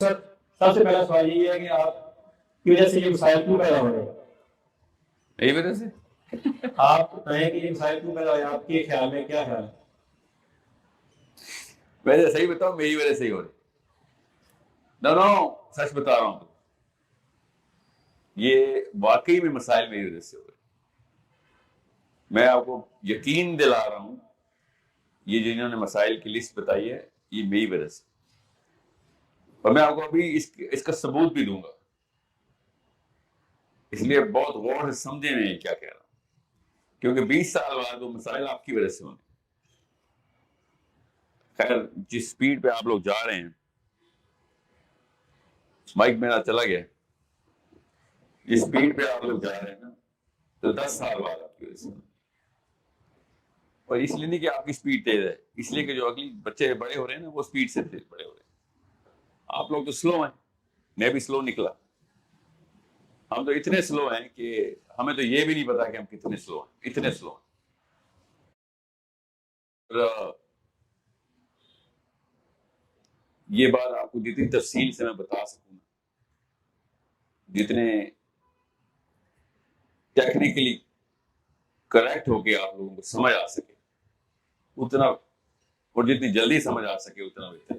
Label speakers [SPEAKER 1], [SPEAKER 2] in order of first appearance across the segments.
[SPEAKER 1] سر سب سے پہلا سوال یہ ہے کہ آپ کی وجہ سے یہ مسائل کیوں پیدا ہو رہے ہیں؟
[SPEAKER 2] یہی وجہ سے
[SPEAKER 1] آپ کہیں کہ یہ مسائل کیوں پیدا ہو رہے ہیں، آپ کے خیال میں کیا خیال ہے؟
[SPEAKER 2] میں صحیح بتاؤں، میری وجہ سے ہی ہو رہی. سچ بتا رہا ہوں. یہ واقعی میں مسائل میری وجہ سے ہو رہے. میں آپ کو یقین دلا رہا ہوں، یہ جنہوں نے مسائل کی لسٹ بتائی ہے یہ میری وجہ سے. اور میں آپ کو ابھی اس کا ثبوت بھی دوں گا، اس لیے بہت غور سے سمجھے میں کیا کہہ رہا ہوں، کیونکہ 20 سال بعد وہ مسائل آپ کی وجہ سے ہونے. خیر، جس سپیڈ پہ آپ لوگ جا رہے ہیں، مائک میرا چلا گیا، جس سپیڈ پہ آپ لوگ جا رہے ہیں نا، تو 10 سال بعد آپ کی وجہ سے. اور اس لیے نہیں کہ آپ کی سپیڈ تیز ہے، اس لیے کہ جو اگلی بچے بڑے ہو رہے ہیں نا وہ سپیڈ سے تیز بڑے ہو رہے ہیں. آپ لوگ تو سلو ہیں، میں بھی سلو نکلا. ہم تو اتنے سلو ہیں کہ ہمیں تو یہ بھی نہیں پتا کہ ہم کتنے سلو ہیں، اتنے سلو ہیں. یہ بات آپ کو جتنی تفصیل سے میں بتا سکوں، جتنے ٹیکنیکلی کریکٹ ہو کے آپ لوگوں کو سمجھ آ سکے اتنا، اور جتنی جلدی سمجھ آ سکے اتنا بہتر.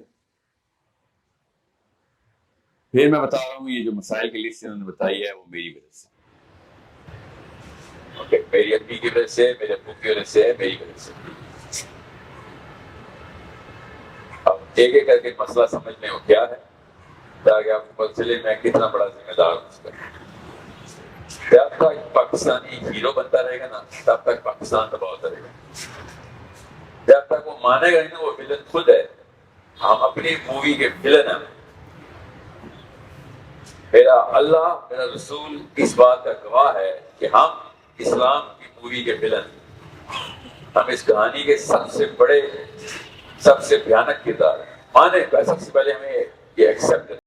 [SPEAKER 2] پھر میں بتا رہا ہوں، یہ جو مسائل کی لسٹ انہوں نے بتائی ہے وہ میری وجہ سے. میری امی کی وجہ سے، میرے ابو کی وجہ سے، میری وجہ سے. اب ایک ایک کر کے مسئلہ سمجھنے وہ کیا ہے، تاکہ آپ کو پتہ چلے میں کتنا بڑا ذمہ دار ہوں اس کا. جب تک پاکستانی ہیرو بنتا رہے گا نا، تب تک پاکستان تباہ ہوتا رہے گا. جب تک وہ مانے گا نہیں نا وہ ویلن خود ہے، ہم اپنی مووی کے ویلن ہیں. میرا اللہ، میرا رسول اس بات کا گواہ ہے کہ ہم اسلام کی مووی کے ویلن ہیں. ہم اس کہانی کے سب سے بڑے، سب سے بھیانک کردار ہیں. مانے سب سے پہلے ہمیں یہ ایکسپٹ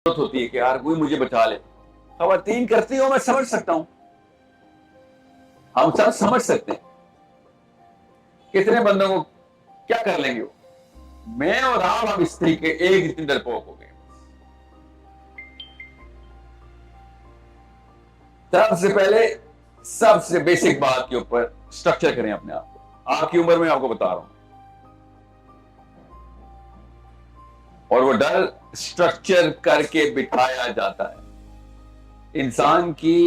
[SPEAKER 2] ضرورت ہوتی ہے کہ یار کوئی مجھے بچا لے. خواتین کرتی ہو میں سمجھ سکتا ہوں, ہم سب سمجھ سکتے ہیں کتنے بندوں کو کیا کر لیں گے وہ. میں اور آپ اب اس طریقے ایک اتنے ڈرپوک ہو گئے. سب سے پہلے سب سے بیسک بات کے اوپر اسٹرکچر کریں اپنے آپ کو. آپ کی عمر میں آپ کو بتا رہا ہوں, اور وہ ڈر اسٹرکچر کر کے بٹھایا جاتا ہے. انسان کی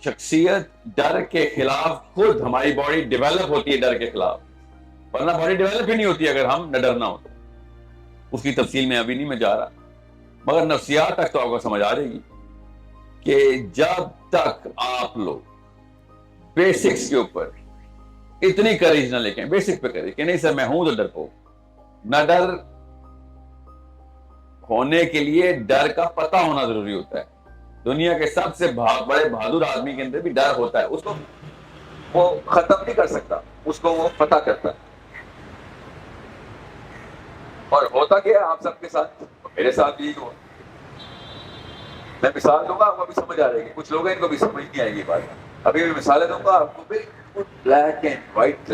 [SPEAKER 2] شخصیت ڈر کے خلاف, خود ہماری باڈی ڈیولپ ہوتی ہے ڈر کے خلاف, ورنہ باڈی ڈیولپ ہی نہیں ہوتی اگر ہم نہ ڈرنا ہو تو. اس کی تفصیل میں ابھی نہیں میں جا رہا, مگر نفسیات تک تو آپ کو سمجھ آ جائے گی کہ جب تک آپ لوگ بیسکس کے اوپر اتنی کریج نہ لے کے, بیسک پہ کریج کہ نہیں سر میں ہوں تو ڈر کو نہ, ڈر ہونے کے لیے ڈر کا پتہ ہونا ضروری ہوتا ہے. دنیا کے سب سے بڑے بہادر آدمی کے اندر بھی ڈر ہوتا ہے, اس کو وہ ختم نہیں کر سکتا, اس کو وہ فتح کرتا ہے. اور ہوتا کیا ہے آپ سب کے ساتھ, میرے ساتھ بھی ہوا. میں مثال دوں گا آپ کو بھی سمجھ آ جائے گی, کچھ لوگ ہیں ان کو بھی سمجھ نہیں آئے گی بات. ابھی میں مثالیں دوں گا آپ کو بالکل بلیک اینڈ وائٹ